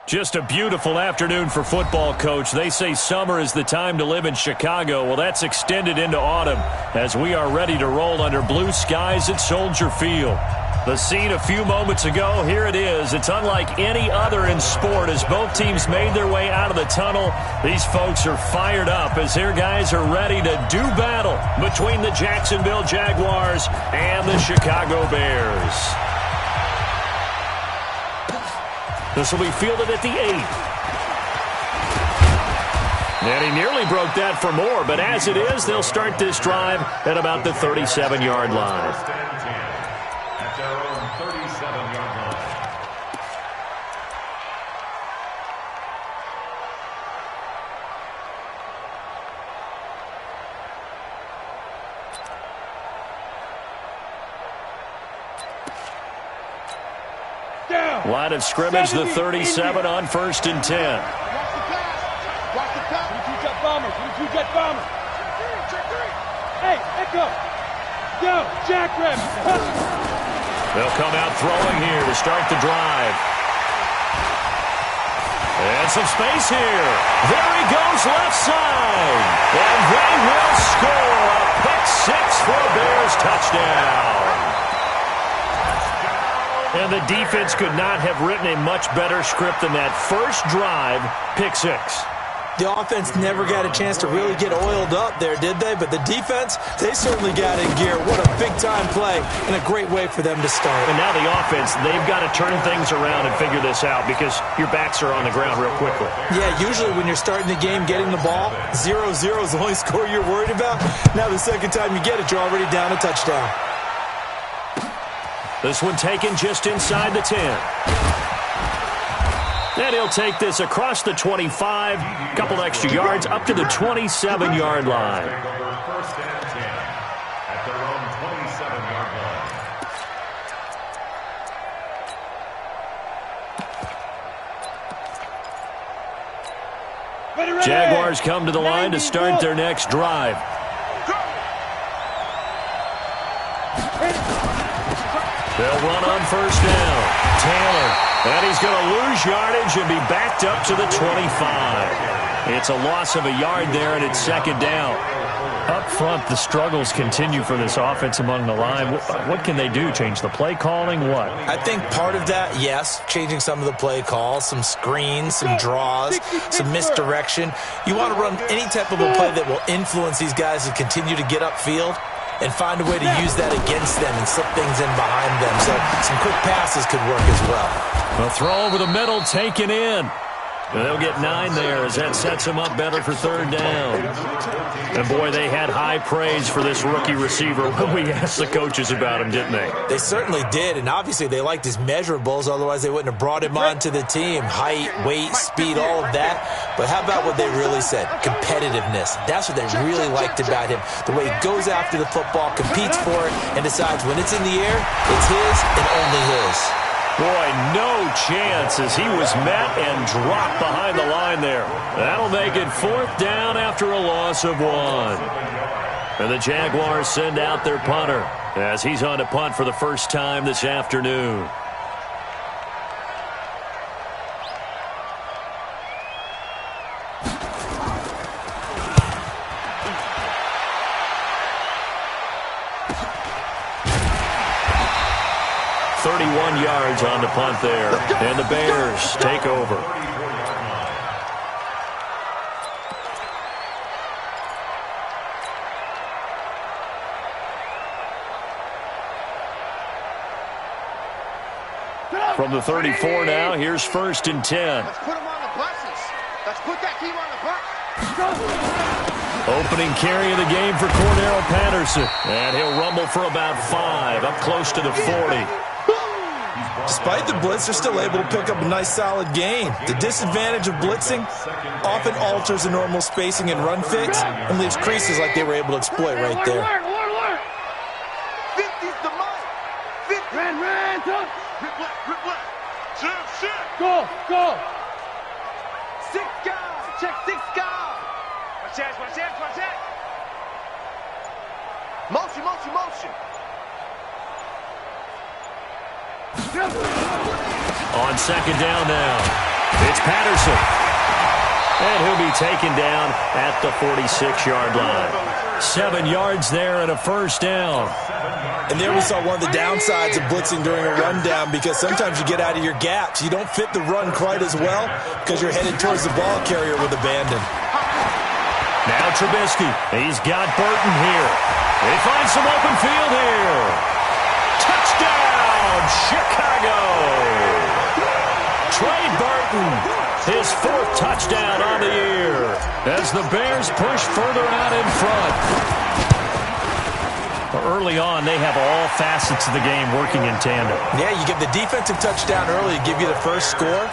Just a beautiful afternoon for football, Coach. They say summer is the time to live in Chicago. Well, that's extended into autumn as we are ready to roll under blue skies at Soldier Field. The scene a few moments ago, here it is. It's unlike any other in sport as both teams made their way out of the tunnel. These folks are fired up as their guys are ready to do battle between the Jacksonville Jaguars and the Chicago Bears. This will be fielded at the 8. And he nearly broke that for more, but as it is, they'll start this drive at about the 37-yard line. Line of scrimmage, the 37 on 1st and 10. Watch the pass. 22 jet bombers. 22 jet bombers. Hey, Echo. Go, Jackrabbit. They'll come out throwing here to start the drive. And some space here. There he goes left side. And they will score a pick six for a Bears touchdown. And the defense could not have written a much better script than that first drive, pick six. The offense never got a chance to really get oiled up there, did they? But the defense, they certainly got in gear. What a big-time play and a great way for them to start. And now the offense, they've got to turn things around and figure this out because your backs are on the ground real quickly. Yeah, usually when you're starting the game, getting the ball, 0-0 is the only score you're worried about. Now the second time you get it, you're already down a touchdown. This one taken just inside the 10. And he'll take this across the 25, a couple extra yards, up to the 27-yard line. First and 10 at their own 27-yard line. Jaguars come to the line to start their next drive. They'll run on first down. Taylor. And he's going to lose yardage and be backed up to the 25. It's a loss of a yard there, and it's second down. Up front, the struggles continue for this offense among the line. What can they do? Change the play calling? What? I think part of that, yes, changing some of the play calls, some screens, some draws, some misdirection. You want to run any type of a play that will influence these guys to continue to get upfield and find a way to use that against them and slip things in behind them. So some quick passes could work as well. A throw over the middle, taken in. And they'll get 9 there as that sets them up better for third down. And, boy, they had high praise for this rookie receiver when we asked the coaches about him, didn't they? They certainly did, and obviously they liked his measurables. Otherwise, they wouldn't have brought him onto the team. Height, weight, speed, all of that. But how about what they really said? Competitiveness. That's what they really liked about him. The way he goes after the football, competes for it, and decides when it's in the air, it's his and only his. Boy, no chance as he was met and dropped behind the line there. That'll make it fourth down after a loss of 1. And the Jaguars send out their punter as he's on to punt for the first time this afternoon. Yards on the punt there, and the Bears take over. From the 34 now, here's 1st and 10. Let's put them on the buses. Let's put that team on the bus. Opening carry of the game for Cordero Patterson, and he'll rumble for about 5, up close to the 40. Despite the blitz, they're still able to pick up a nice, solid gain. The disadvantage of blitzing often alters the normal spacing and run fits and leaves creases like they were able to exploit right there. 50's the mark. 50. Ran. Rip left. Shit. Go. 6 guys. Check 6 guys. Watch that. Motion. On second down now. It's Patterson. And he'll be taken down at the 46-yard line. 7 yards there and a first down. And there we saw one of the downsides of blitzing during a rundown, because sometimes you get out of your gaps. You don't fit the run quite as well because you're headed towards the ball carrier with abandon. Now Trubisky. He's got Burton here. They find some open field here. Touchdown, Chicago. Trey Burton, his 4th touchdown on the year as the Bears push further out in front. Early on, they have all facets of the game working in tandem. Yeah, you give the defensive touchdown early to give you the first score,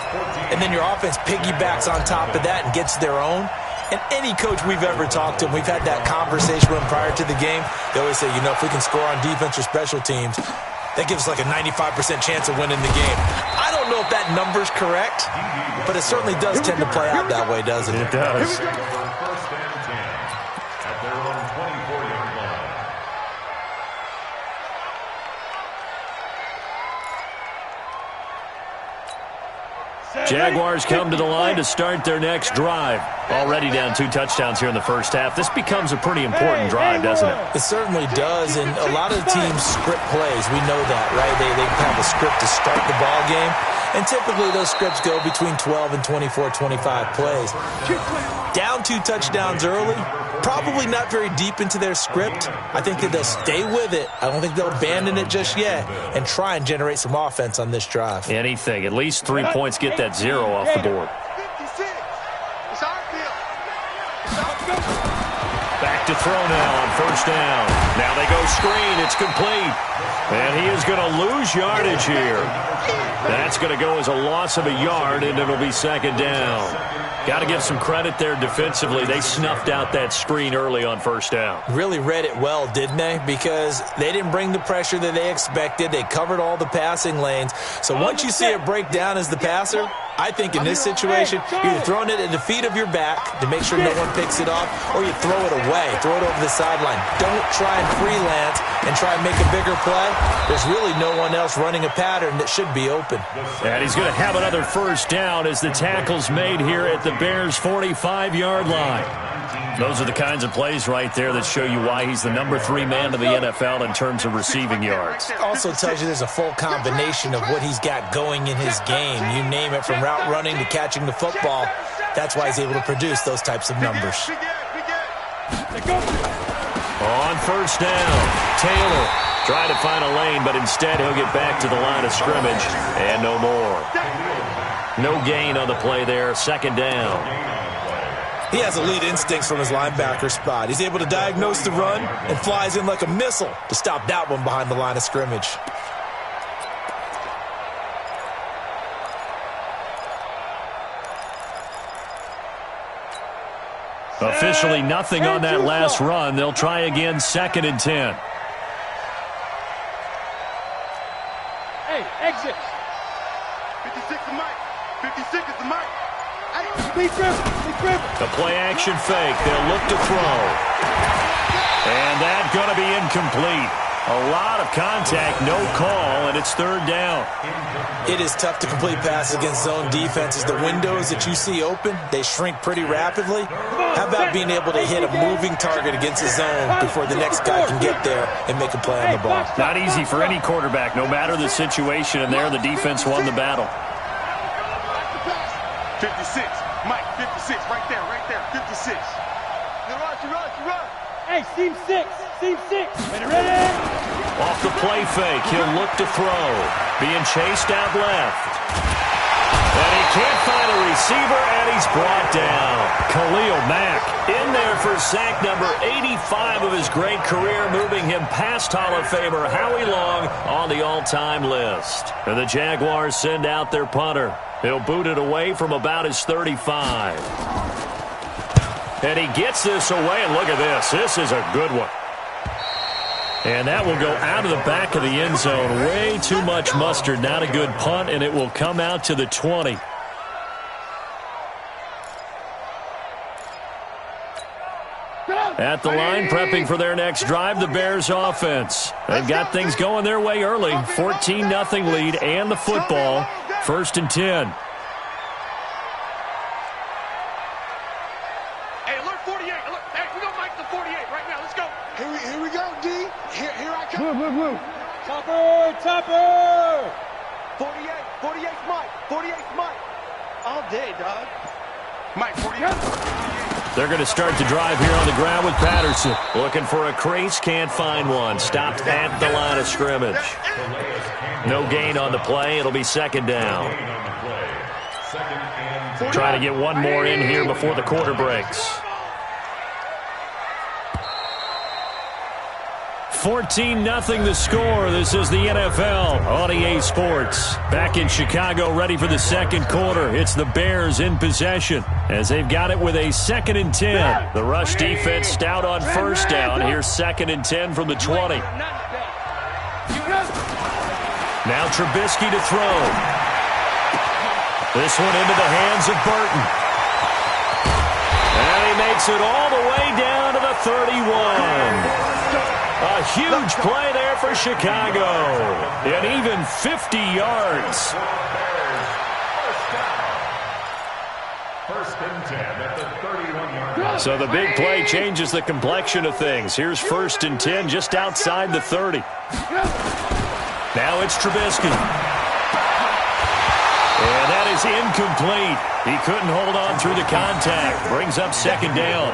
and then your offense piggybacks on top of that and gets their own. And any coach we've ever talked to, and we've had that conversation with them prior to the game, they always say, you know, if we can score on defense or special teams, that gives us like a 95% chance of winning the game. I don't know if that number's correct, but it certainly does tend to play out that way, doesn't it? It does. First and 10 at their own 24-yard line. Jaguars come to the line to start their next drive. Already down 2 touchdowns here in the first half. This becomes a pretty important drive, doesn't it? It certainly does, and a lot of the teams script plays. We know that, right? They have a script to start the ball game, and typically those scripts go between 12 and 24, 25 plays. Down 2 touchdowns early, probably not very deep into their script. I think that they'll stay with it. I don't think they'll abandon it just yet and try and generate some offense on this drive. Anything. At least 3 points, get that 0 off the board. Back to throw now on first down. Now they go screen. It's complete. And he is going to lose yardage here. That's going to go as a loss of a yard, and it'll be second down. Got to give some credit there defensively. They snuffed out that screen early on first down. Really read it well, didn't they? Because they didn't bring the pressure that they expected. They covered all the passing lanes. So once you see it break down as the passer, I think in this situation, you're either throwing it at the feet of your back to make sure no one picks it off, or you throw it away, throw it over the sideline. Don't try and freelance and try and make a bigger play. There's really no one else running a pattern that should be open. And he's going to have another first down as the tackle's made here at the Bears' 45-yard line. Those are the kinds of plays right there that show you why he's the number 3 man of the NFL in terms of receiving yards. Also tells you there's a full combination of what he's got going in his game. You name it, from route running to catching the football. That's why he's able to produce those types of numbers. On first down, Taylor tried to find a lane, but instead he'll get back to the line of scrimmage and no more. No gain on the play there, second down. He has elite instincts from his linebacker spot. He's able to diagnose the run and flies in like a missile to stop that one behind the line of scrimmage. Officially nothing on that last run. They'll try again, second and 10. Hey, exit. 56 is Mike. 56 is the Mike. The play-action fake. They'll look to throw. And that's going to be incomplete. A lot of contact, no call, and it's third down. It is tough to complete passes against zone defenses. The windows that you see open, they shrink pretty rapidly. How about being able to hit a moving target against a zone before the next guy can get there and make a play on the ball? Not easy for any quarterback, no matter the situation, and there the defense won the battle. 56, Mike, 56, right there, 56. Run. Hey, seam 6. Ready? Off the play fake, he'll look to throw. Being chased out left. And he can't find a receiver, and he's brought down. Khalil Mack in there for sack number 85 of his great career, moving him past Hall of Famer Howie Long on the all-time list. And the Jaguars send out their punter. He'll boot it away from about his 35. And he gets this away, and look at this. This is a good one. And that will go out of the back of the end zone. Way too much mustard. Not a good punt, and it will come out to the 20. At the line, prepping for their next drive, the Bears offense. They've got things going their way early. 14-0 lead and the football. First and 10. Topper! 48, Mike. 48, Mike. All day, dog. Mike, 48. They're going to start the drive here on the ground with Patterson. Looking for a crease, can't find one. Stopped at the line of scrimmage. No gain on the play. It'll be second down. Trying to get one more in here before the quarter breaks. 14-0 the score. This is the NFL on EA Sports. Back in Chicago, ready for the second quarter. It's the Bears in possession as they've got it with a 2nd and 10. The rush defense stout on first down. Here's 2nd and 10 from the 20. Now Trubisky to throw. This one into the hands of Burton. And he makes it all the way down to the 31. A huge play there for Chicago. And even 50 yards. First and 10 at the 31-yard. So the big play changes the complexion of things. Here's 1st and 10 just outside the 30. Now it's Trubisky. And that is incomplete. He couldn't hold on through the contact. Brings up 2nd down.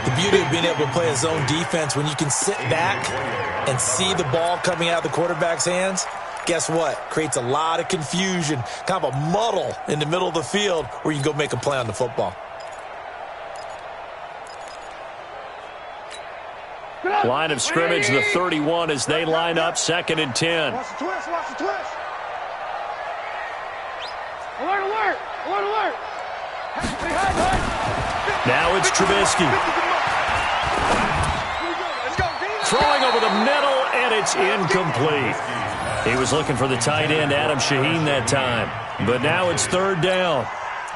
The beauty of being able to play a zone defense, when you can sit back and see the ball coming out of the quarterback's hands, guess what? Creates a lot of confusion, kind of a muddle in the middle of the field where you can go make a play on the football. Line of scrimmage, the 31 as they line up 2nd and 10. Watch the twist, watch the twist. Alert, alert, alert, alert. Now it's Trubisky. Throwing over the middle, and it's incomplete. He was looking for the tight end, Adam Shaheen, that time. But now it's 3rd down.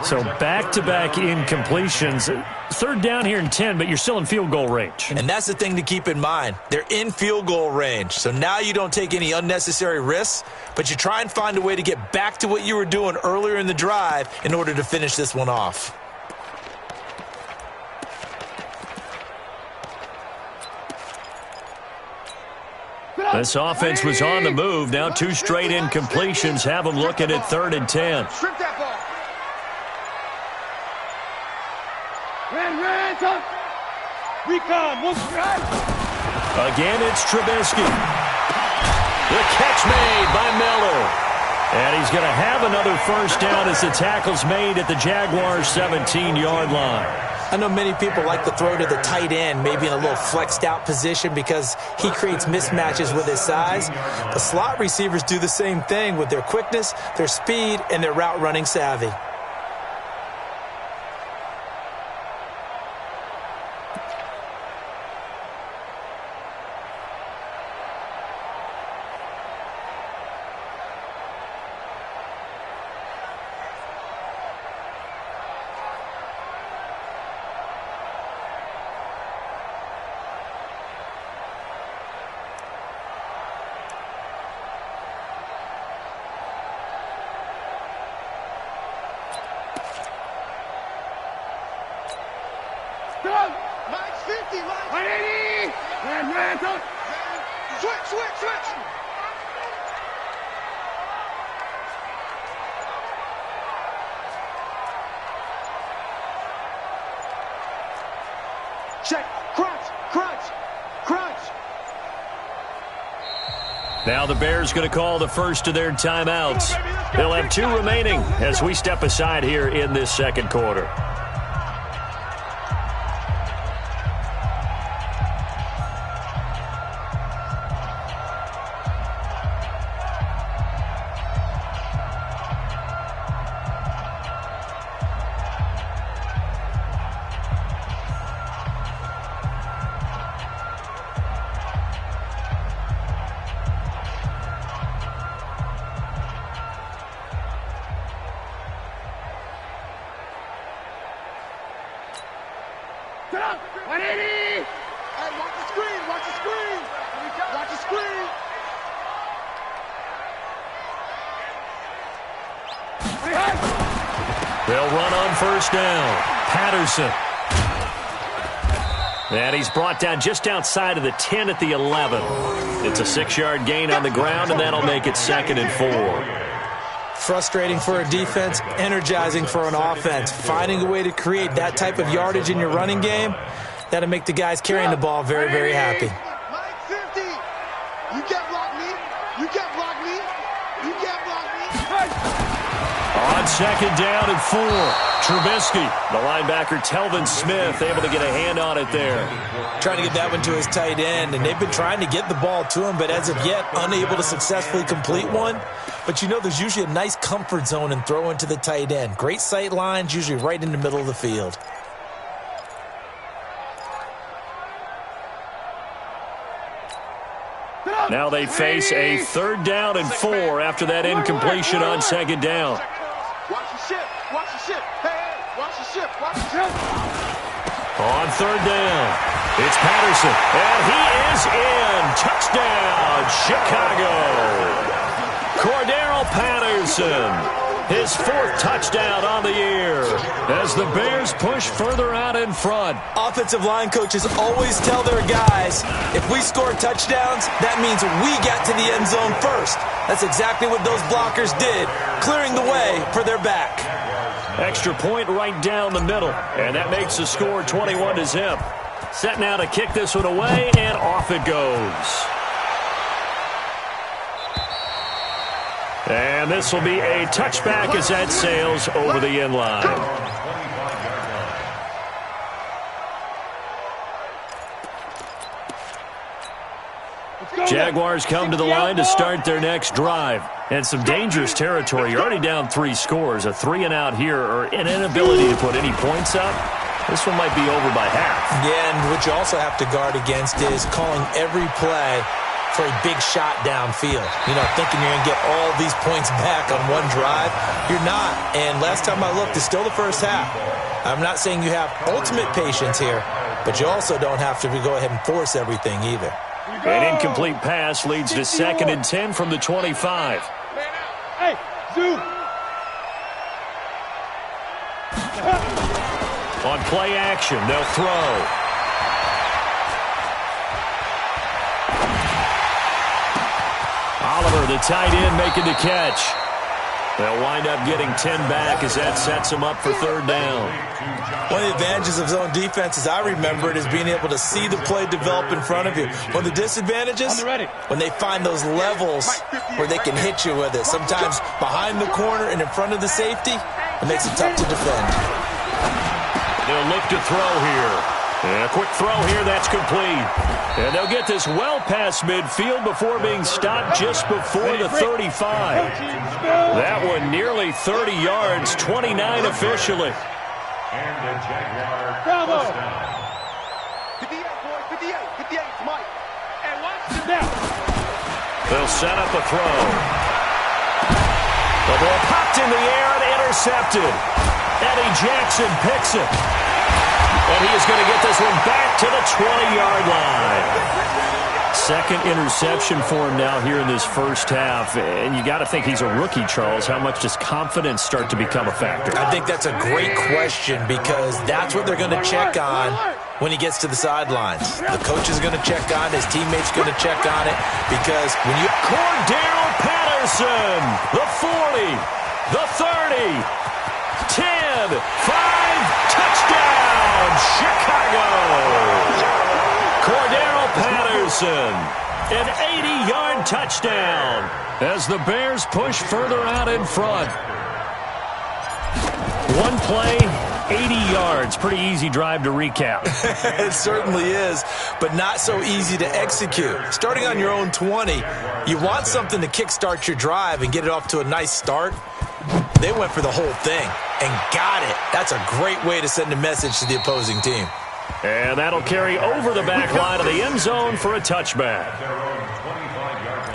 So back-to-back incompletions. 3rd down here in 10, but you're still in field goal range. And that's the thing to keep in mind. They're in field goal range. So now you don't take any unnecessary risks, but you try and find a way to get back to what you were doing earlier in the drive in order to finish this one off. This offense was on the move. Now 2 straight incompletions have them looking at 3rd and 10. Strip that ball. Ran, top. Recon, look right. Again, it's Trubisky. The catch made by Miller. And he's going to have another 1st down as the tackle's made at the Jaguars' 17-yard line. I know many people like to throw to the tight end, maybe in a little flexed out position because he creates mismatches with his size. The slot receivers do the same thing with their quickness, their speed, and their route running savvy. Mike's 50, Mike. 180. Ran, top. Switch. Check. Crunch. Now the Bears going to call the first of their timeouts. They'll have 2 remaining as we step aside here in this second quarter. Get up! 180! Hey, watch the screen! Watch the screen! They'll run on 1st down. Patterson. And he's brought down just outside of the 10 at the 11. It's a 6-yard gain on the ground, and that'll make it 2nd and 4. Frustrating for a defense, energizing for an offense. Finding a way to create that type of yardage in your running game, that'll make the guys carrying the ball very, very happy. Mike 50. You can't block me. You can't block me. You can't block me. On 2nd down and 4, Trubisky, the linebacker Telvin Smith, able to get a hand on it there. Trying to get that one to his tight end, and they've been trying to get the ball to him, but as of yet, unable to successfully complete one. But you know, there's usually a nice comfort zone in throwing to the tight end. Great sight lines, usually right in the middle of the field. Now they face a 3rd down and 4 after that incompletion on 2nd down. Watch the ship. Watch the ship. Hey, watch the ship. Watch the ship. On 3rd down, it's Patterson, and he is in. Touchdown, Chicago. Cordero Patterson, his 4th touchdown on the year as the Bears push further out in front. Offensive line coaches always tell their guys, if we score touchdowns, that means we get to the end zone first. That's exactly what those blockers did, clearing the way for their back. Extra point right down the middle, and that makes the score 21-0. Set now to kick this one away, and off it goes. And this will be a touchback as that sails over the end line. Jaguars come to the line to start their next drive. And some dangerous territory. You're already down 3 scores. A 3-and-out here, or an inability to put any points up. This one might be over by half. Yeah, and what you also have to guard against is calling every play for a big shot downfield. You know, thinking you're going to get all these points back on one drive. You're not. And last time I looked, it's still the first half. I'm not saying you have ultimate patience here, but you also don't have to go ahead and force everything either. An incomplete pass leads to 2nd and 10 from the 25. Hey, Zoo. On play action, they'll throw. Oliver, the tight end, making the catch. They'll wind up getting 10 back as that sets them up for 3rd down. One of the advantages of zone defense, as I remember it, is being able to see the play develop in front of you. One of the disadvantages, when they find those levels where they can hit you with it. Sometimes behind the corner and in front of the safety, it makes it tough to defend. They'll look to throw here. And a quick throw here, that's complete. And they'll get this well past midfield before being stopped just before the 35. That one nearly 30 yards, 29 officially. And the Jaguar Bravo. first down. 58, boys. 58. 58, Mike. And watch the down. They'll set up a throw. The ball popped in the air and intercepted. Eddie Jackson picks it. And he is going to get this one back to the 20-yard line. 2nd interception for him now here in this first half. And you got to think he's a rookie, Charles. How much does confidence start to become a factor? I think that's a great question because that's what they're going to check on when he gets to the sidelines. The coach is going to check on, his teammates going to check on it because when you... Cordero Patterson, the 40, the 30, 10, 5, touchdown, Chicago! Cordero Patterson, an 80-yard touchdown as the Bears push further out in front. One play, 80 yards. Pretty easy drive to recap. It certainly is, but not so easy to execute. Starting on your own 20, you want something to kickstart your drive and get it off to a nice start. They went for the whole thing and got it. That's a great way to send a message to the opposing team. And that'll carry over the back line of the end zone for a touchback. Their own 25-yard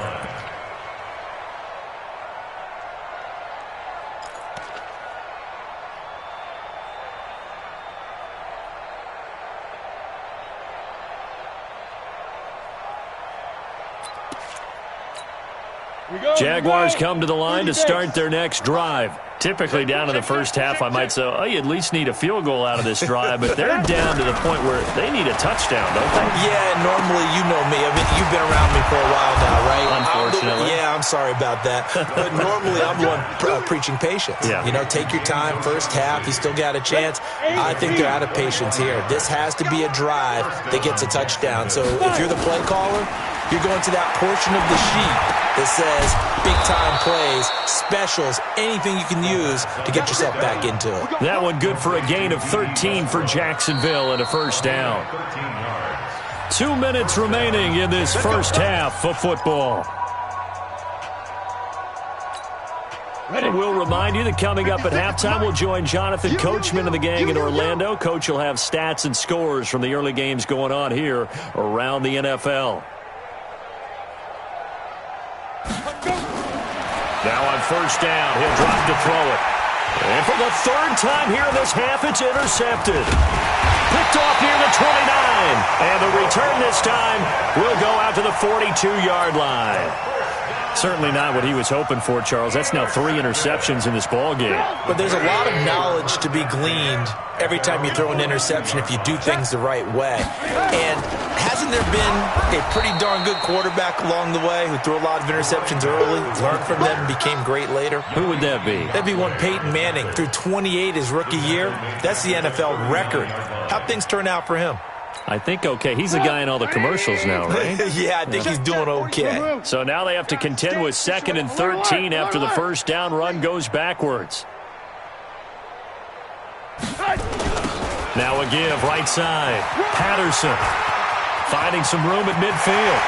line. Jaguars come to the line to start their next drive. Typically down in the first half, I might say, oh, you at least need a field goal out of this drive, but they're down to the point where they need a touchdown, don't they? Yeah, normally, you know me. I mean, you've been around me for a while now, right? Unfortunately. I'm sorry about that. But normally, I'm the one preaching patience. Yeah. You know, take your time. First half, you still got a chance. I think they're out of patience here. This has to be a drive that gets a touchdown. So if you're the play caller, you're going to that portion of the sheet that says big-time plays, specials, anything you can use to get yourself back into it. That one good for a gain of 13 for Jacksonville and a first down. 2 minutes remaining in this first half of football. And we'll remind you that coming up at halftime, we'll join Jonathan Coachman and the gang in Orlando. Coach will have stats and scores from the early games going on here around the NFL. Now on first down, he'll drop to throw it. And for the third time here in this half, it's intercepted. Picked off near the 29. And the return this time will go out to the 42-yard line. Certainly not what he was hoping for, Charles. That's now 3 interceptions in this ball game. But there's a lot of knowledge to be gleaned every time you throw an interception if you do things the right way. And hasn't there been a pretty darn good quarterback along the way who threw a lot of interceptions early, learned from them, and became great later? Who would that be? That'd be one Peyton Manning. Threw 28 his rookie year. That's the NFL record. How'd things turn out for him? I think okay. He's the guy in all the commercials now, right? Yeah, I think he's doing okay. So now they have to contend with 2nd and 13 after the first down run goes backwards. Now a give, right side. Patterson finding some room at midfield.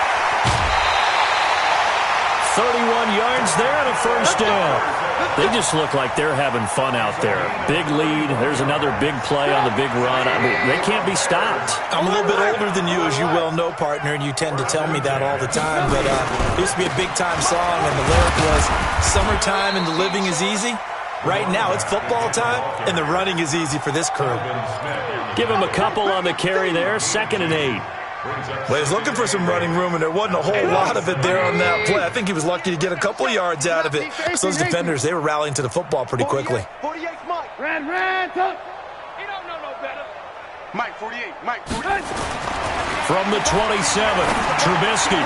31 yards there and a first down. They just look like they're having fun out there. Big lead. There's another big play on the big run. I mean, they can't be stopped. I'm a little bit older than you, as you well know, partner, and you tend to tell me that all the time. But it used to be a big-time song, and the lyric was, summertime and the living is easy. Right now, it's football time, and the running is easy for this crew. Give him a couple on the carry there. 2nd and 8. Well, he was looking for some running room, and there wasn't a whole lot of it there on that play. I think he was lucky to get a couple of yards out of it. So those defenders, they were rallying to the football pretty quickly. 48, Mike. Ran, talk. He don't know no better. Mike, 48, Mike, 48. From the 27, Trubisky.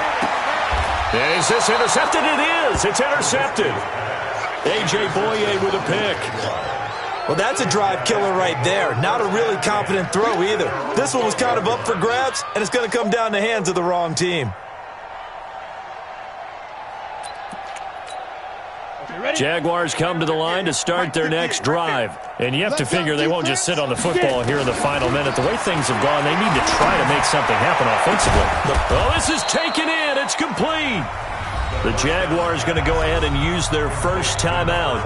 Is this intercepted? It is. It's intercepted. A.J. Boye with a pick. Well, that's a drive killer right there. Not a really confident throw either. This one was kind of up for grabs, and it's going to come down the hands of the wrong team. Jaguars come to the line to start their next drive. And you have to figure they won't just sit on the football here in the final minute. The way things have gone, they need to try to make something happen offensively. Oh, this is taken in. It's complete. The Jaguars going to go ahead and use their first timeout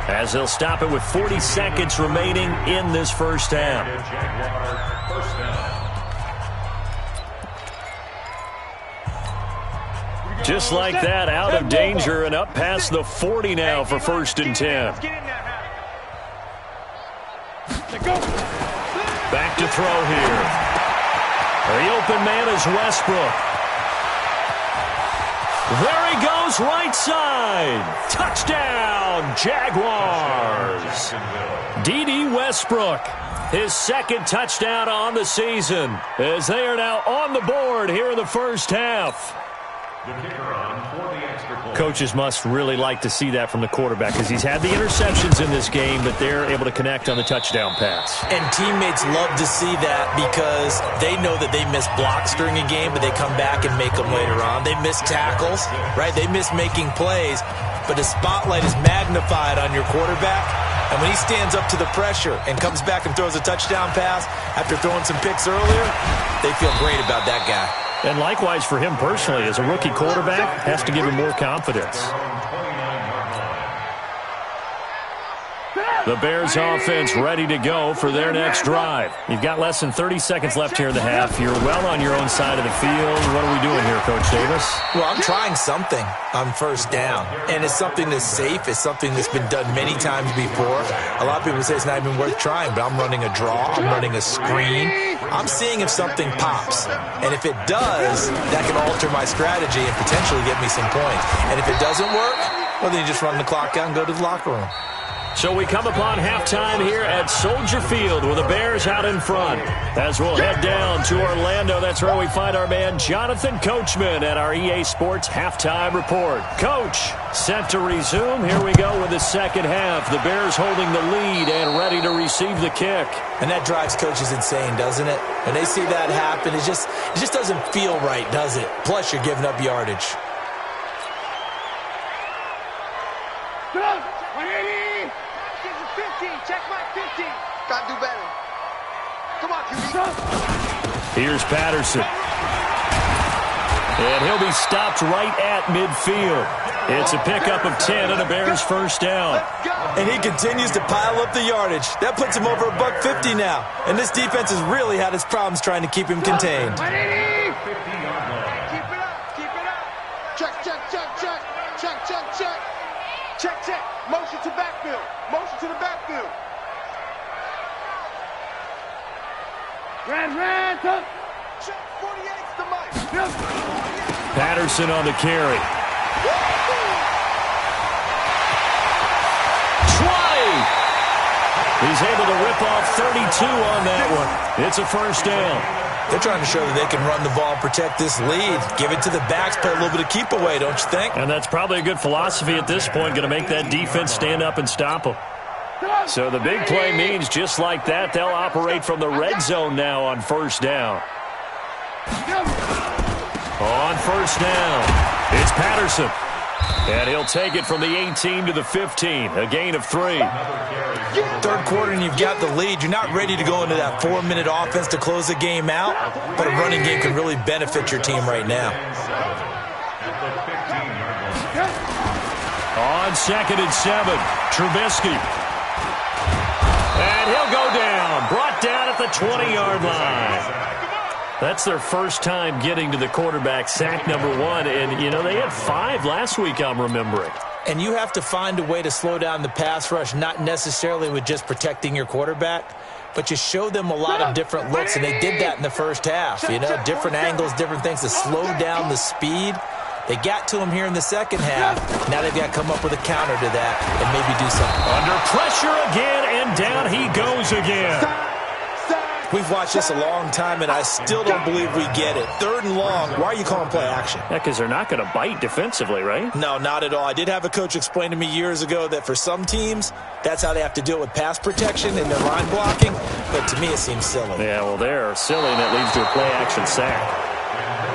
as they'll stop it with 40 seconds remaining in this first half. Just like that, out of danger and up past the 40 now for 1st and 10. Back to throw here. The open man is Westbrook. There he goes, right side. Touchdown, Jaguars. D.D. Westbrook, his 2nd touchdown on the season, as they are now on the board here in the first half. Coaches must really like to see that from the quarterback because he's had the interceptions in this game, but they're able to connect on the touchdown pass. And teammates love to see that because they know that they miss blocks during a game, but they come back and make them later on. They miss tackles, right? They miss making plays, but the spotlight is magnified on your quarterback. And when he stands up to the pressure and comes back and throws a touchdown pass after throwing some picks earlier, they feel great about that guy. And likewise for him personally, as a rookie quarterback, has to give him more confidence. The Bears offense ready to go for their next drive. You've got less than 30 seconds left here in the half. You're well on your own side of the field. What are we doing here, Coach Davis? Well, I'm trying something on first down. And it's something that's safe. It's something that's been done many times before. A lot of people say it's not even worth trying, but I'm running a draw. I'm running a screen. I'm seeing if something pops. And if it does, that can alter my strategy and potentially get me some points. And if it doesn't work, well, then you just run the clock out and go to the locker room. So we come upon halftime here at Soldier Field with the Bears out in front. As we'll head down to Orlando, that's where we find our man Jonathan Coachman at our EA Sports Halftime Report. Coach, set to resume. Here we go with the second half. The Bears holding the lead and ready to receive the kick. And that drives coaches insane, doesn't it? When they see that happen, it just doesn't feel right, does it? Plus, you're giving up yardage. Go! 180! 50! Check my 50! Gotta do better. Come on, QB. Here's Patterson. And he'll be stopped right at midfield. It's a pickup of 10 and a Bears first down. And he continues to pile up the yardage. That puts him over $150 now. And this defense has really had its problems trying to keep him contained. 180! Keep it up! Keep it up! Check, check, check, check! Check, check, check! Check, check! Motion to backfield! Motion to the backfield! Ran, tuck! Check, 48's the mic! Patterson on the carry. 20! He's able to rip off 32 on that one. It's a first down. They're trying to show that they can run the ball, protect this lead. Give it to the backs, play a little bit of keep away, don't you think? And that's probably a good philosophy at this point, going to make that defense stand up and stop them. So the big play means just like that, they'll operate from the red zone now on first down. On first down, it's Patterson. And he'll take it from the 18 to the 15, a gain of 3. Third quarter and you've got the lead. You're not ready to go into that 4-minute offense to close the game out, but a running game can really benefit your team right now. On 2nd and 7, Trubisky. And he'll go down, brought down at the 20-yard line. That's their first time getting to the quarterback, sack number 1. And, you know, they had 5 last week, I'm remembering. And you have to find a way to slow down the pass rush, not necessarily with just protecting your quarterback, but you show them a lot of different looks, and they did that in the first half. You know, different angles, different things to slow down the speed. They got to him here in the second half. Now they've got to come up with a counter to that and maybe do something. Under pressure again, and down he goes again. We've watched this a long time, and I still don't believe we get it. 3rd and long, why are you calling play action? Yeah, because they're not going to bite defensively, right? No, not at all. I did have a coach explain to me years ago that for some teams, that's how they have to deal with pass protection and their line blocking, but to me it seems silly. Yeah, well, they're silly, and it leads to a play-action sack.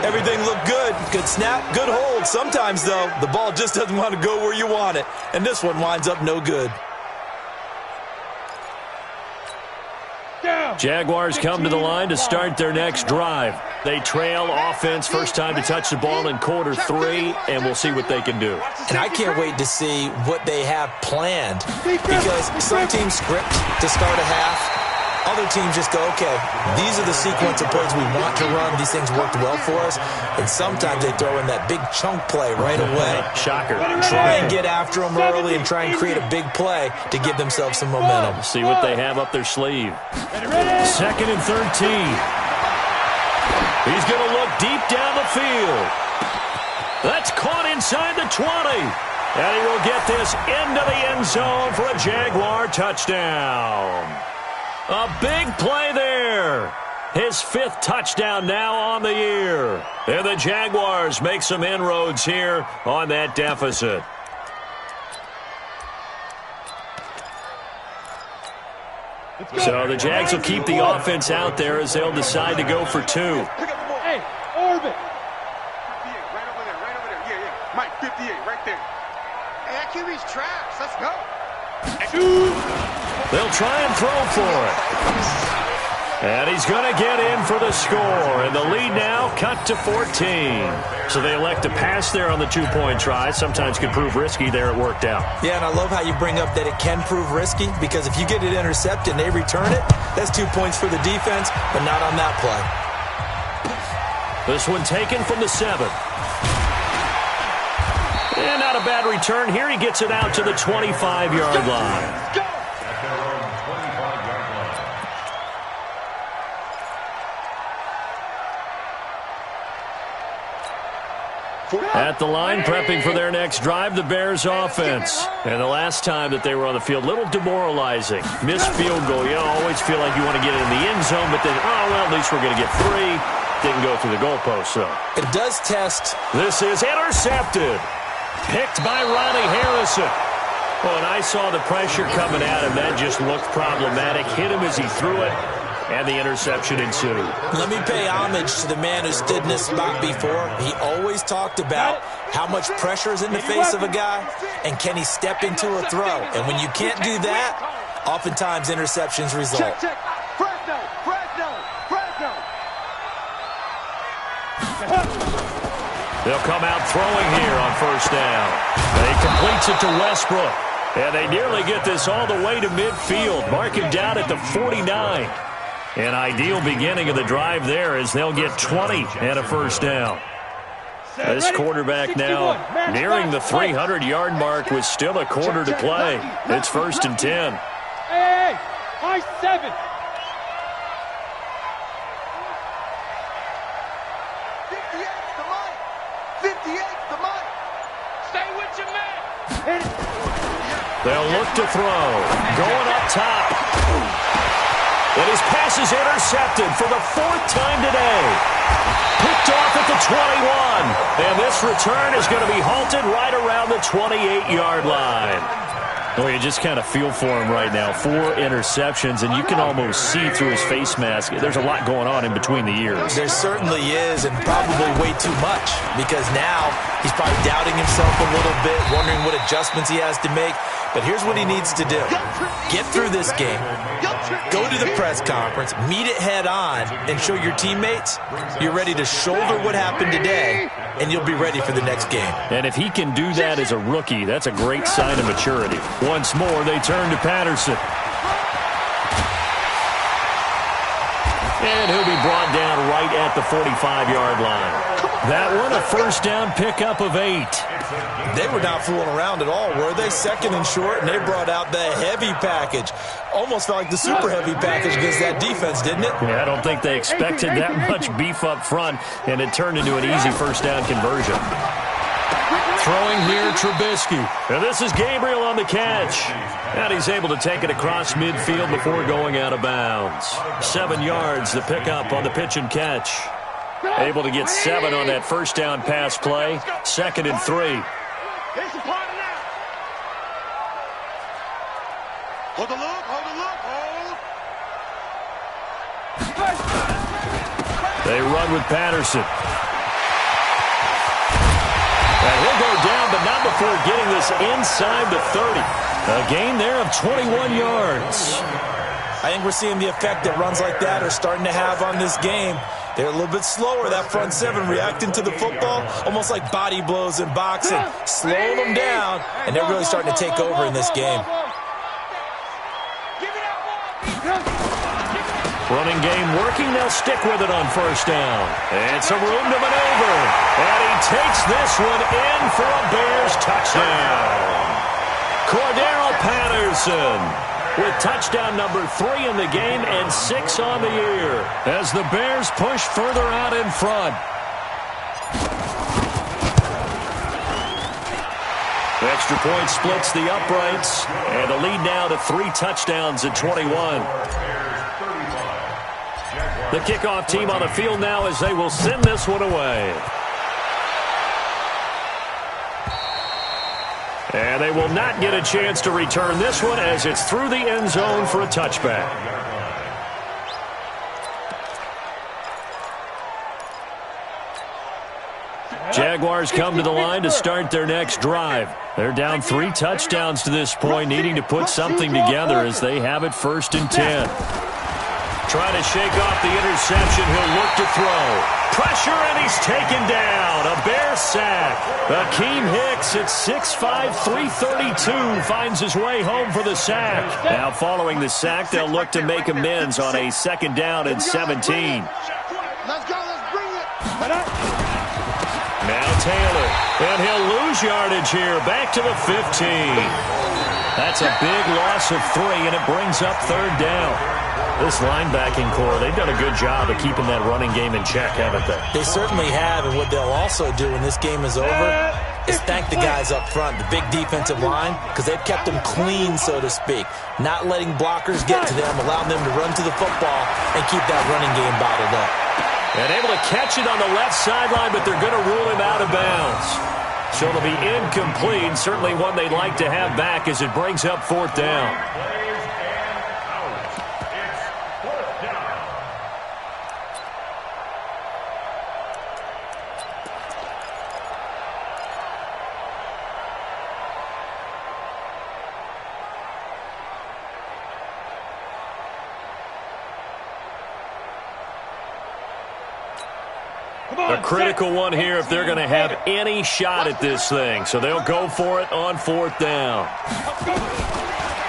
Everything looked good. Good snap, good hold. Sometimes, though, the ball just doesn't want to go where you want it, and this one winds up no good. Jaguars come to the line to start their next drive. They trail offense, first time to touch the ball in quarter 3, and we'll see what they can do. And I can't wait to see what they have planned, because some teams script to start a half. Other teams just go, okay, these are the sequence of plays we want to run. These things worked well for us. And sometimes they throw in that big chunk play right away. Shocker. Try and get after them early and try and create a big play to give themselves some momentum. See what they have up their sleeve. 2nd and 13. He's going to look deep down the field. That's caught inside the 20. And he will get this into the end zone for a Jaguar touchdown. A big play there. His 5th touchdown now on the year. And the Jaguars make some inroads here on that deficit. So the Jags will keep the offense out there as they'll decide to go for 2. Hey, orbit. 58, right over there. Yeah. Mike, 58, right there. Hey, that QB's trash. Let's go. They'll try and throw for it. And he's going to get in for the score. And the lead now cut to 14. So they elect to pass there on the 2-point try. Sometimes could prove risky. There it worked out. Yeah, and I love how you bring up that it can prove risky, because if you get it intercepted and they return it, that's 2 points for the defense, but not on that play. This one taken from the 7. And not a bad return. Here he gets it out to the 25-yard line. At the line, prepping for their next drive, the Bears offense. And the last time that they were on the field, a little demoralizing. Missed field goal. You always feel like you want to get it in the end zone, but then, oh, well, at least we're going to get 3. Didn't go through the goalpost, though. It does test. This is intercepted. Picked by Ronnie Harrison. Oh, and I saw the pressure coming at him. That just looked problematic. Hit him as he threw it. And the interception ensued. Let me pay homage to the man who stood in this spot before. He always talked about how much pressure is in the face of a guy and can he step into a throw. And when you can't do that, oftentimes interceptions result. Check. Fresno. They'll come out throwing here on first down. He completes it to Westbrook. And they nearly get this all the way to midfield. Mark him down at the 49. An ideal beginning of the drive there as they'll get 20 and a first down. This quarterback now nearing the 300-yard mark with still a quarter to play. It's 1st and 10. Hey, high 7. 58's the mic. Stay with your man. They'll look to throw. Going up top. And his pass is intercepted for the 4th time today. Picked off at the 21. And this return is going to be halted right around the 28-yard line. Well, you just kind of feel for him right now. 4 interceptions, and you can almost see through his face mask. There's a lot going on in between the ears. There certainly is, and probably way too much, because now he's probably doubting himself a little bit, wondering what adjustments he has to make. But here's what he needs to do. Get through this game, go to the press conference, meet it head on, and show your teammates you're ready to shoulder what happened today, and you'll be ready for the next game. And if he can do that as a rookie, that's a great sign of maturity. Once more, they turn to Patterson. And he'll be brought down right at the 45-yard line. That one, a first down pickup of 8. They were not fooling around at all, were they? 2nd and short, and they brought out the heavy package. Almost felt like the super heavy package against that defense, didn't it? Yeah, I don't think they expected that much beef up front, and it turned into an easy first down conversion. Throwing here, Trubisky. And this is Gabriel on the catch. And he's able to take it across midfield before going out of bounds. 7 yards, the pickup on the pitch and catch. Able to get 7 on that first down pass play. 2nd and 3. Hold the look. They run with Patterson. And he'll go down, but not before getting this inside the 30. A gain there of 21 yards. I think we're seeing the effect that runs like that are starting to have on this game. They're a little bit slower, that front 7, reacting to the football, almost like body blows in boxing, slowing them down, and they're really starting to take over in this game. Running game working. They'll stick with it on first down. And some room to maneuver. And he takes this one in for a Bears touchdown. Cordero Patterson with touchdown number 3 in the game and 6 on the year as the Bears push further out in front. Extra point splits the uprights, and the lead now to 3 touchdowns at 21. The kickoff team on the field now as they will send this one away. And they will not get a chance to return this one as it's through the end zone for a touchback. Jaguars come to the line to start their next drive. They're down 3 touchdowns to this point, needing to put something together as they have it 1st and 10. Trying to shake off the interception. He'll look to throw. Pressure, and he's taken down. A Bears sack. Akeem Hicks at 6'5", 332 finds his way home for the sack. Now following the sack, they'll look to make amends on a 2nd down and 17. Let's go, let's bring it. Now Taylor, and he'll lose yardage here, back to the 15. That's a big loss of 3, and it brings up 3rd down. This linebacking core, they've done a good job of keeping that running game in check, haven't they? They certainly have, and what they'll also do when this game is over is thank the guys up front, the big defensive line, because they've kept them clean, so to speak. Not letting blockers get to them, allowing them to run to the football and keep that running game bottled up. And able to catch it on the left sideline, but they're going to rule him out of bounds. So it'll be incomplete. Certainly one they'd like to have back as it brings up 4th down. A critical one here if they're going to have any shot at this thing. So they'll go for it on 4th down.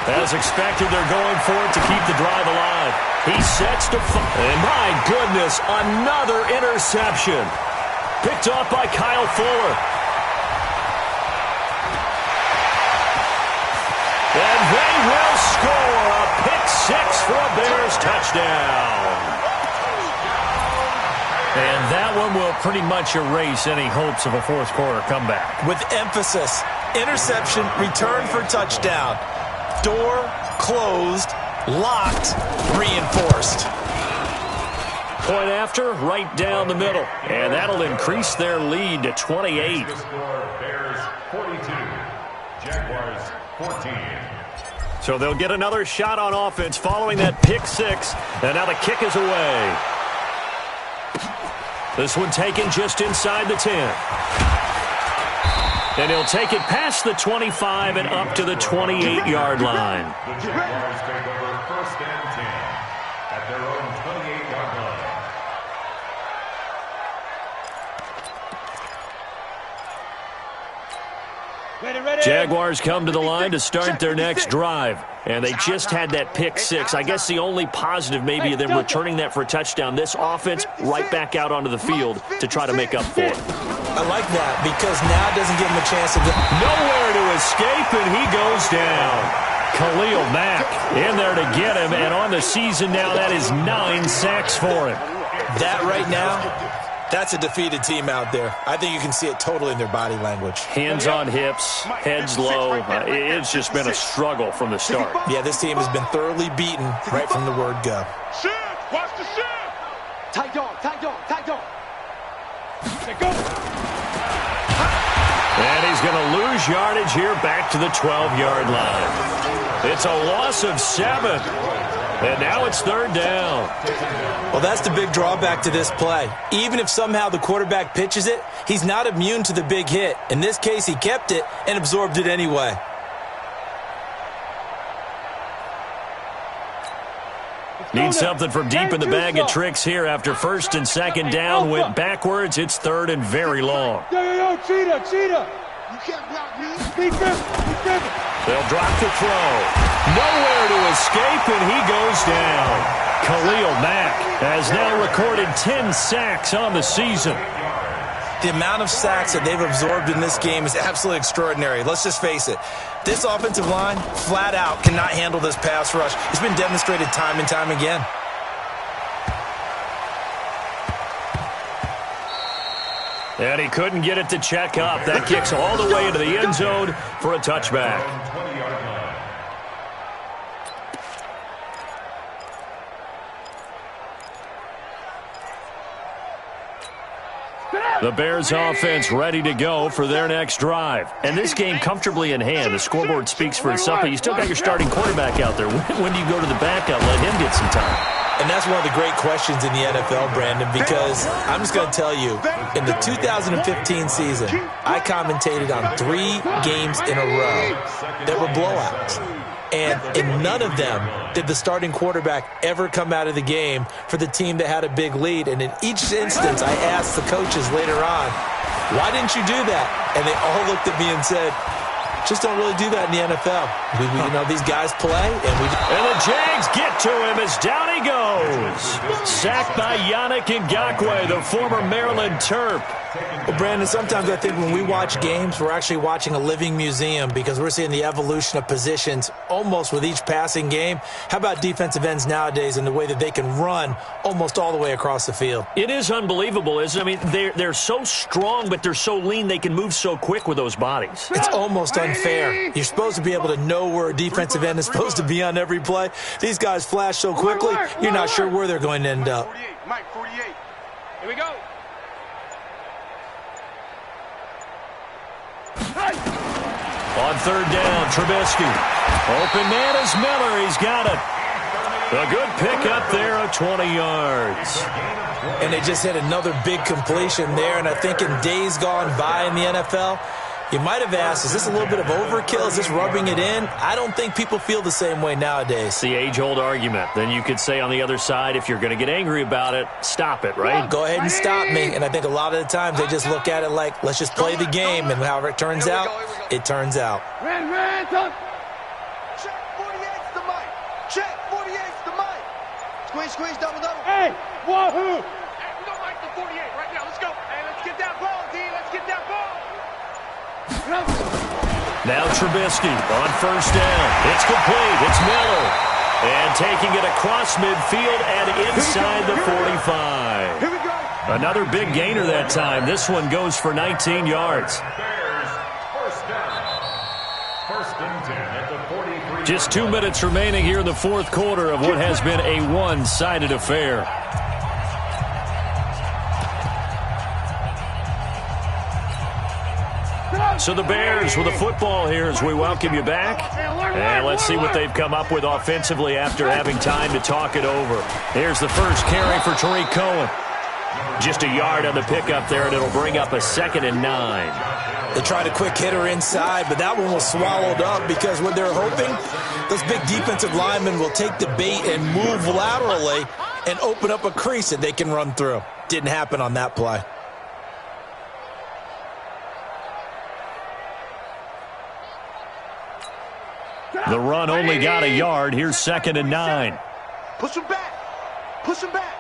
As expected, they're going for it to keep the drive alive. He sets to and my goodness, another interception. Picked off by Kyle Fuller. And they will score a pick-6 for a Bears touchdown. And that one will pretty much erase any hopes of a 4th quarter comeback. With emphasis, interception, return for touchdown. Door closed, locked, reinforced. Point after, right down the middle. And that'll increase their lead to 28. Bears 42, Jaguars 14. So they'll get another shot on offense following that pick-6. And now the kick is away. This one taken just inside the 10. And he'll take it past the 25 and up to the 28-yard line. The Jaguars take over 1st and 10 at their own 28-yard line. Jaguars come to the line to start their next drive. And they just had that pick-6. I guess the only positive maybe of them returning that for a touchdown. This offense right back out onto the field to try to make up for it. I like that because now it doesn't give him a chance to nowhere to escape, and he goes down. Khalil Mack in there to get him, and on the season now, that is 9 sacks for him. That right now, that's a defeated team out there. I think you can see it totally in their body language. Hands on hips, heads low. It's just been a struggle from the start. Yeah, this team has been thoroughly beaten right from the word go. Shift! Watch the shift! Tight dog, tight dog, tight dog. Go! And he's going to lose yardage here back to the 12-yard line. It's a loss of 7. And now it's 3rd down. Well, that's the big drawback to this play. Even if somehow the quarterback pitches it, he's not immune to the big hit. In this case, he kept it and absorbed it anyway. Need something from deep in the bag of tricks here after 1st and 2nd down. Went backwards. It's 3rd and very long. Yo, cheetah. You can't block me. Defense. They'll drop the throw. Nowhere to escape, and he goes down. Khalil Mack has now recorded 10 sacks on the season. The amount of sacks that they've absorbed in this game is absolutely extraordinary. Let's just face it. This offensive line, flat out, cannot handle this pass rush. It's been demonstrated time and time again. And he couldn't get it to check up. That kicks all the way into the end zone for a touchback. The Bears offense ready to go for their next drive. And this game comfortably in hand. The scoreboard speaks for itself, but you still got your starting quarterback out there. When do you go to the backup? Let him get some time. And that's one of the great questions in the NFL, Brandon, because I'm just going to tell you, in the 2015 season, I commentated on 3 games in a row that were blowouts. And in none of them did the starting quarterback ever come out of the game for the team that had a big lead. And in each instance, I asked the coaches later on, why didn't you do that? And they all looked at me and said, just don't really do that in the NFL. You know, these guys play. And the Jags get to him as down he goes. Sacked by Yannick Ngakoue, the former Maryland Terp. Well, Brandon, sometimes I think when we watch games, we're actually watching a living museum because we're seeing the evolution of positions almost with each passing game. How about defensive ends nowadays and the way that they can run almost all the way across the field? It is unbelievable, isn't it? I mean, they're so strong, but they're so lean they can move so quick with those bodies. It's almost unfair. You're supposed to be able to know where a defensive end is supposed to be on every play. These guys flash so quickly, you're not sure where they're going to end up. Mike, 48. Here we go. On third down, Trubisky. Open man is Miller. He's got it. A good pickup there of 20 yards. And they just hit another big completion there. And I think in days gone by in the NFL, you might have asked, is this a little bit of overkill? Is this rubbing it in? I don't think people feel the same way nowadays. It's the age-old argument. Then you could say on the other side, if you're going to get angry about it, stop it, right? Go ahead and stop me. And I think a lot of the times they just look at it like, let's just play the game. And however it turns out, it turns out. Check 48's the mic. Check 48's the mic. Squeeze, double. Hey, wahoo! Hey, we don't like the 48 right now. Let's go. Hey, let's get that ball, D. Let's get that ball. Now Trubisky on first down. It's complete. It's Miller. And taking it across midfield and inside the 45. Here we go. Another big gainer that time. This one goes for 19 yards. Bears, first down. First and 10 at the 43. Just 2 minutes remaining here in the fourth quarter of what has been a one-sided affair. So the Bears with the football here as we welcome you back. And let's see what they've come up with offensively after having time to talk it over. Here's the first carry for Tariq Cohen. Just a yard on the pickup there, and it'll bring up a 2nd and 9. They tried a quick hitter inside, but that one was swallowed up because what they're hoping, those big defensive linemen will take the bait and move laterally and open up a crease that they can run through. Didn't happen on that play. The run only got a yard. Here's 2nd and 9. Push him back. Push him back.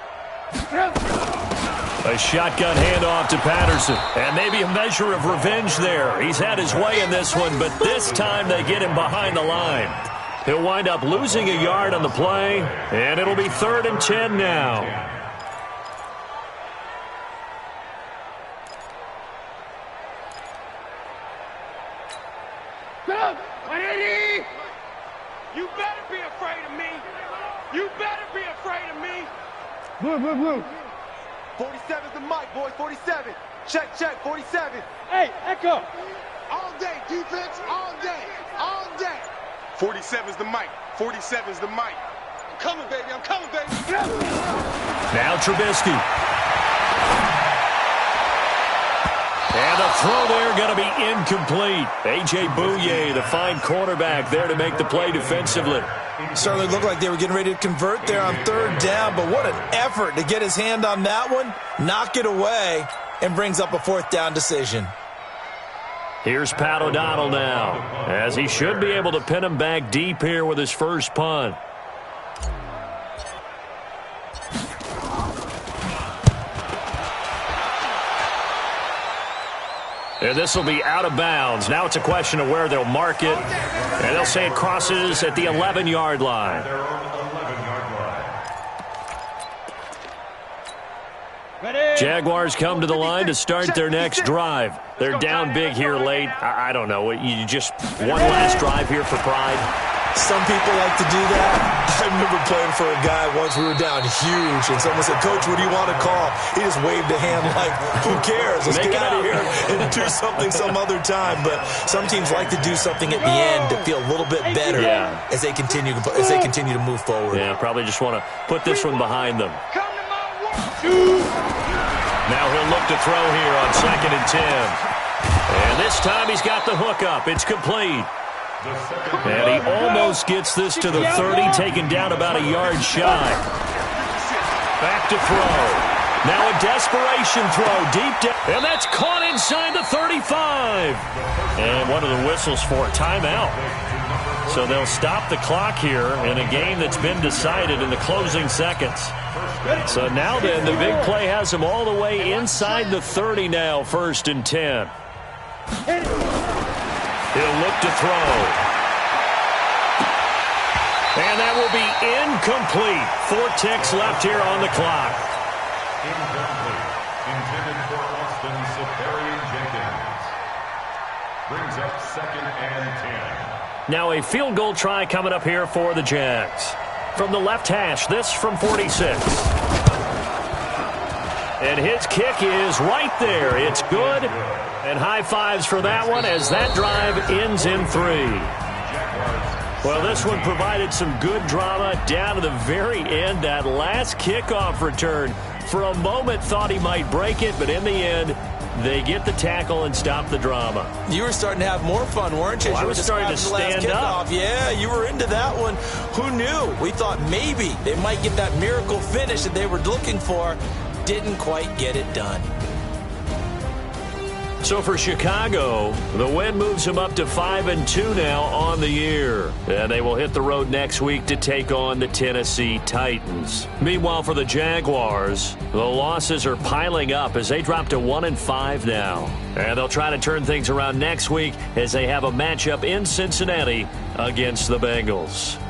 A shotgun handoff to Patterson. And maybe a measure of revenge there. He's had his way in this one, but this time they get him behind the line. He'll wind up losing a yard on the play, and it'll be 3rd and 10 now. You better be afraid of me. You better be afraid of me. Blue. 47's the mic, boys. 47. Check, 47. Hey, Echo. All day, defense, all day. 47's the mic. 47's the mic. I'm coming, baby. Now Trubisky. And the throw there going to be incomplete. A.J. Bouye, the fine cornerback, there to make the play defensively. Certainly looked like they were getting ready to convert there on 3rd down, but what an effort to get his hand on that one, knock it away, and brings up a 4th down decision. Here's Pat O'Donnell now, as he should be able to pin him back deep here with his first punt. And this will be out of bounds. Now it's a question of where they'll mark it. And they'll say it crosses at the 11-yard line. Jaguars come to the line to start their next drive. They're down big here late. I don't know. You just one last drive here for pride. Some people like to do that. I remember playing for a guy once. We were down huge, and someone said, "Coach, what do you want to call?" He just waved a hand like, "Who cares? Let's get out of here and do something some other time." But some teams like to do something at the end to feel a little bit better as they continue to move forward. Yeah, probably just want to put this one behind them. Now he'll look to throw here on 2nd and 10. And this time he's got the hook up. It's complete. And he almost gets this to the 30, taken down about a yard shy. Back to throw. Now a desperation throw deep down. And that's caught inside the 35. And one of the whistles for a timeout. So they'll stop the clock here in a game that's been decided in the closing seconds. So now then, the big play has them all the way inside the 30 now, 1st and 10. He'll look to throw. And that will be incomplete. 4 ticks left here on the clock. Incomplete. Intended for Austin Safarian Jenkins. Brings up 2nd and 10. Now a field goal try coming up here for the Jags. From the left hash, this from 46. And his kick is right there. It's good. And high fives for that one as that drive ends in 3. Well, this one provided some good drama down to the very end. That last kickoff return, for a moment thought he might break it, but in the end, they get the tackle and stop the drama. You were starting to have more fun, weren't you? Well, I was starting to stand up. Yeah, you were into that one. Who knew? We thought maybe they might get that miracle finish that they were looking for. Didn't quite get it done. So for Chicago, the win moves them up to 5-2 now on the year. And they will hit the road next week to take on the Tennessee Titans. Meanwhile, for the Jaguars, the losses are piling up as they drop to 1-5 now. And they'll try to turn things around next week as they have a matchup in Cincinnati against the Bengals.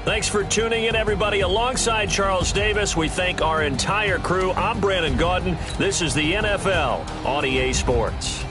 Thanks for tuning in, everybody. Alongside Charles Davis, we thank our entire crew. I'm Brandon Gaudin. This is the NFL on EA Sports.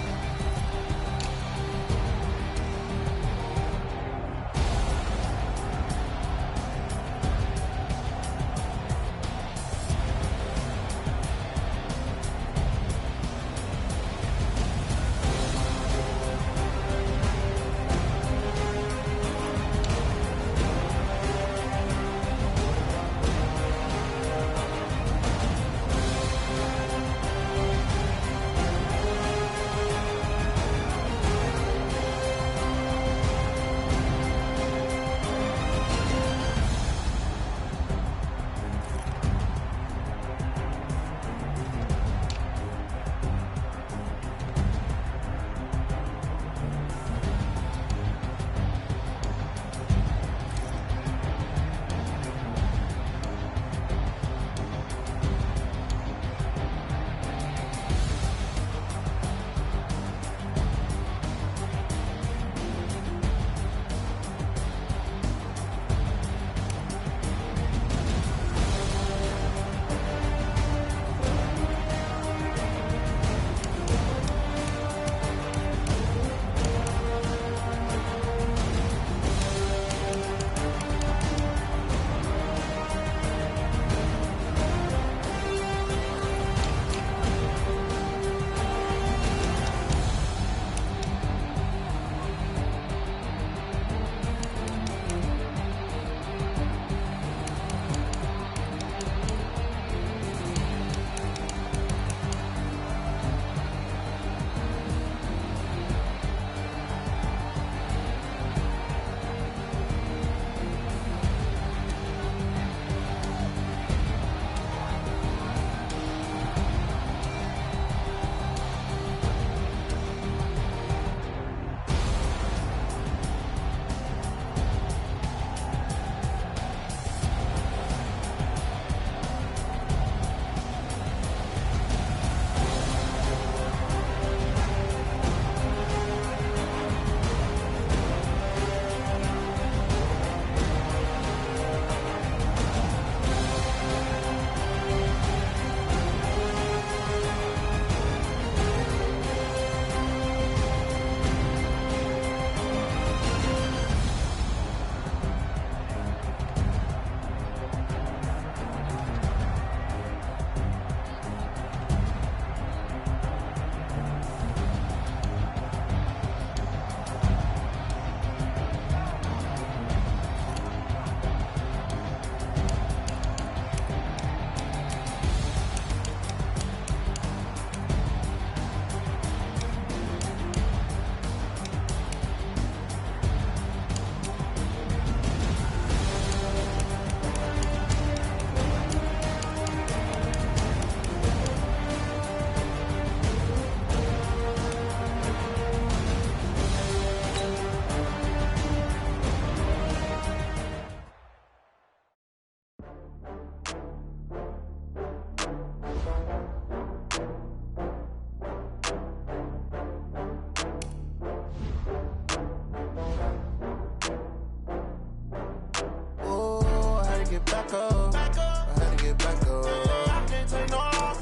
get back up. I had to get back up. I can't take no loss.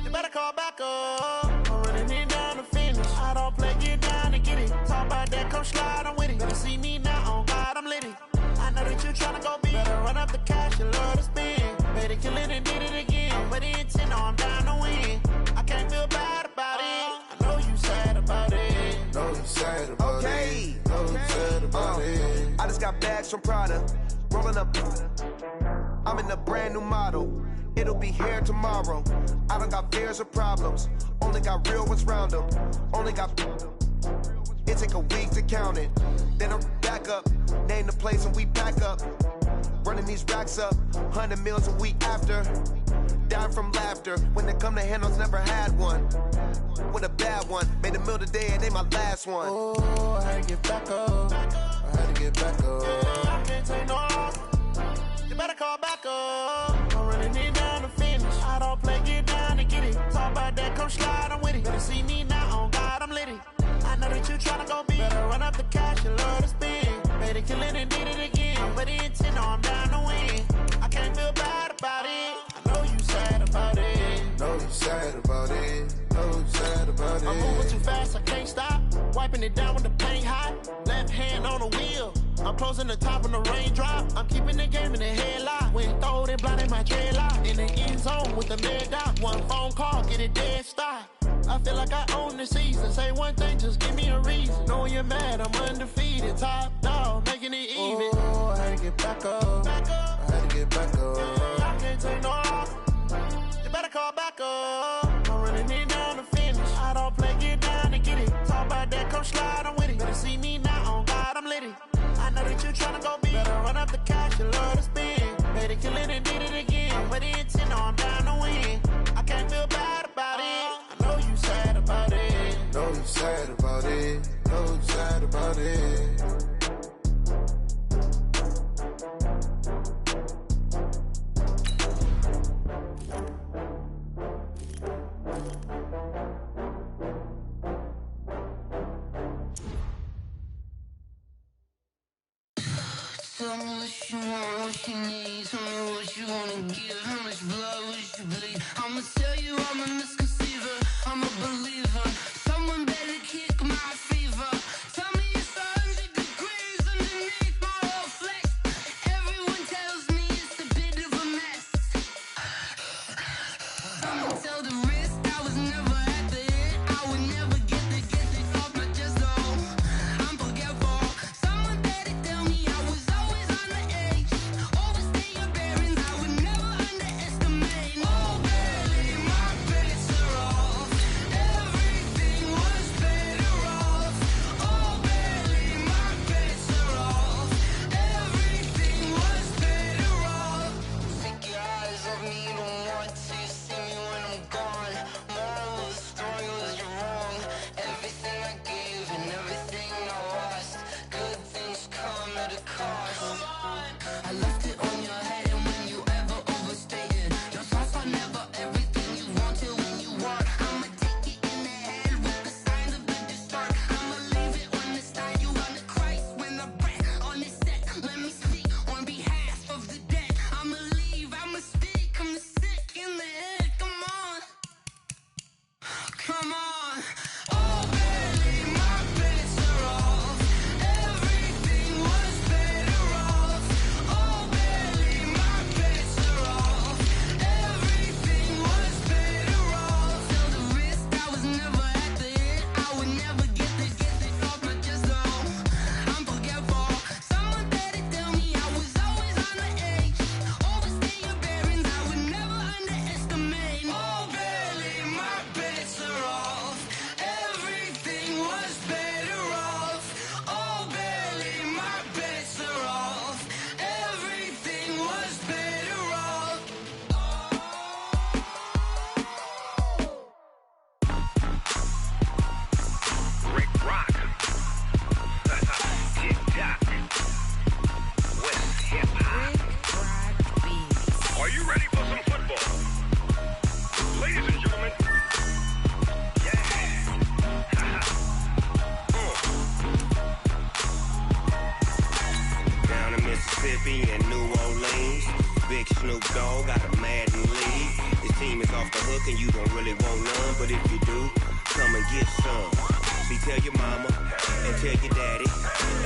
You better call back up. I'm running it down to finish. I don't play, get down and get it. Talk about that, come slide, I'm with it. Better see me now, on God, I'm litty. I know that you tryna go big. Better run up the cash, you love to spend. Better kill it and did it again. But the intent, no, I'm down to win. I can't feel bad about it. I know you sad about it. Know you sad about it. Know you sad about it. I just got bags from Prada. Rolling up. I'm in a brand new model. It'll be here tomorrow. I don't got fears or problems. Only got real ones round them. Only got. It take a week to count it. Then I'm back up. Name the place and we pack up. Running these racks up. 100 meals a week after. Dying from laughter. When they come to handles, never had one. With a bad one. Made a meal today and they my last one. Oh, I had to get back up. I had to get back up. I can't take no loss. You better call back up. I'm running it down to finish. I don't play, get down and get it. Talk about that, come slide, I'm with it. Better see me now, on God, I'm litty. I know that you tryna go big. Better run up the cash, you love to spend. Better kill it and did it again. But the intent, no, I'm down to win. I can't feel bad about it. I know you sad about it. Know you sad about it. Know you sad about it. I'm moving too fast, I can't stop. Wiping it down with the paint hot. Left hand on the wheel. I'm closing the top when the raindrop. I'm keeping the game in the headlock. When throwed and blinded my dreadlock. In the end zone with the mad dot. One phone call, get it dead stop. I feel like I own the season. Say one thing, just give me a reason. Knowing you're mad, I'm undefeated. Top dog, making it even. Oh, I had to get back up. I had to get back up. I can't take no loss. You better call back up. I'm running it down to finish. I don't play, get down and get it. Talk about that, come slide, I'm with it. Better see me now, on God, I'm litty. I know that you tryna go big. Better run up the cash, you love to spend. Better kill it and did it again. But the intent, no, I'm down to win. I can't feel bad about it. I know you sad about it. Know you sad about it. Know you sad about it. Tell me what you want, what you need. Tell me what you wanna give. How much blood would you bleed? I'ma tell you I'm a misconceiver. I'm a believer. Someone better kick my fever. Tell me it's 100 degrees underneath my whole flesh. Everyone tells me it's a bit of a mess. I'ma tell the risk I was never at the end. I would never get it off my chest though. I'm forgetful. Someone better tell me I was always on the edge. Overstay your bearings, I would never underestimate. Oh baby, my bets are off. Mississippi and New Orleans. Big Snoop Dogg got a Madden league. His team is off the hook and you don't really want none, but if you do, come and get some. See, tell your mama and tell your daddy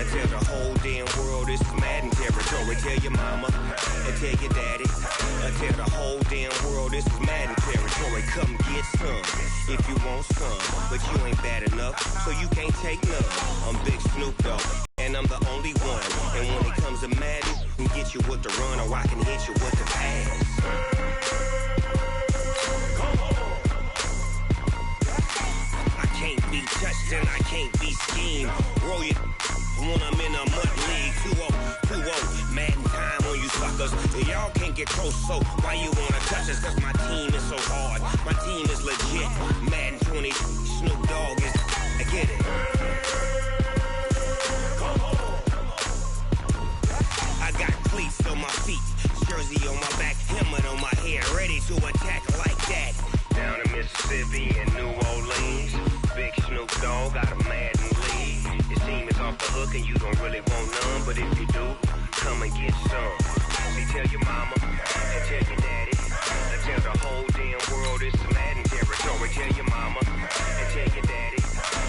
and tell the whole damn world this is Madden territory. Tell your mama and tell your daddy and tell the whole damn world this is Madden territory. Come get some if you want some, but you ain't bad enough, so you can't take none. I'm Big Snoop Dogg, and I'm the only one. And when it comes to Madden, I can get you with the run, or I can hit you with the pass. I can't be touched and I can't be schemed. Roll you when I'm in a mud league. 2-0, Madden time on you suckers. Y'all can't get close, so why you wanna touch us? Cause my team is so hard. My team is legit. Madden 20, Snoop Dogg is, I get it. I got cleats on my feet, jersey on my back, helmet on my head, ready to attack like that. Down in Mississippi and New Orleans, Big Snoop Dogg got a Madden league. His team is off the hook and you don't really want none, but if you do, come and get some. See, tell your mama and tell your daddy and tell the whole damn world this is Madden territory. Tell your mama and tell your daddy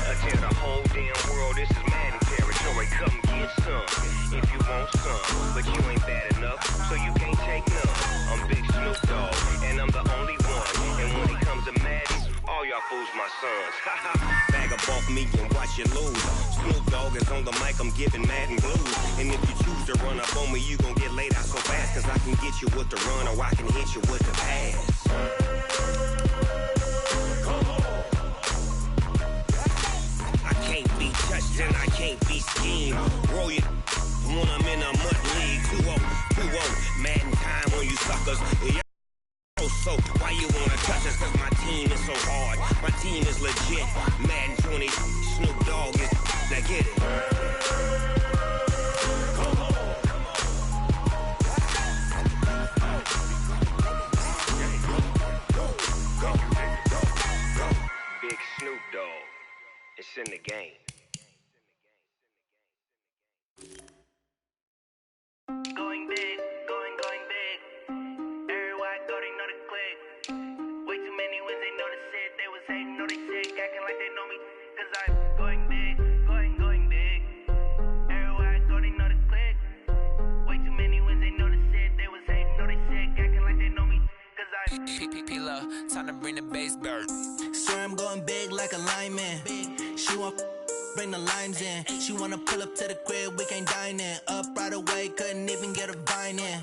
and tell the whole damn world this is Madden territory. Come get some if you want some, but you ain't bad enough, so you can't take none. I'm Big Snoop Dogg, and I'm the only one. And when it comes to Madden, all y'all fools my sons. Bag up off me and watch you lose. Snoop Dogg is on the mic, I'm giving Madden blues. And if you choose to run up on me, you gon' get laid out so fast, cause I can get you with the run, or I can hit you with the pass. I can't be touched and I can't be schemed. Roll you when I'm in a mud league. 2-0, Madden time on you suckers. So why you wanna touch us? Cause my team is so hard. My team is legit. Madden 20, Snoop Dogg is, now get it. Big Snoop Dogg, it's in the game. Going big, going big. Everywhere I go, they know the click. Way too many wins, they know the shit. They was hating, know they sick, acting like they know me. Cause I'm going big, going big. Everywhere I go, they know the click. Way too many wins, they know the shit. They was hating, know they sick, acting like they know me. Cause I'm P-P-P-Love, time to bring the bass bird. Swear I'm going big like a lineman. She want bring the limes in. She wanna pull up to the crib, we can't dine in. Up right away, couldn't even get a vine in.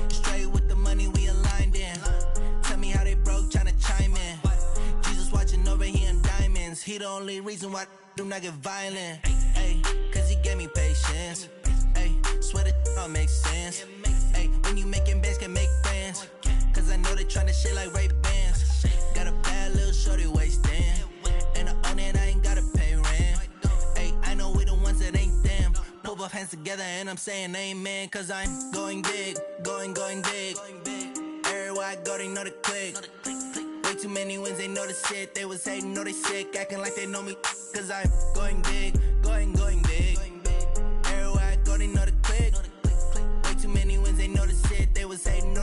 Straight with the money we aligned in. Tell me how they broke, tryna chime in. Jesus watching over here in diamonds. He the only reason why do not get violent. Ay, cause he gave me patience. Ay, swear that all makes sense. Ay, when you making bands, can make friends. Cause I know they tryna shit like Ray Bans. Got a bad little shorty wasting. And I own it, I ain't gotta pay rent. Ay, I know we the ones that ain't them. Pull both hands together and I'm saying amen. Cause I'm going big, going big. Everywhere I go, they know the click. Way too many wins, they know the shit. They was hating, know they sick, acting like they know me. Cause I'm going big,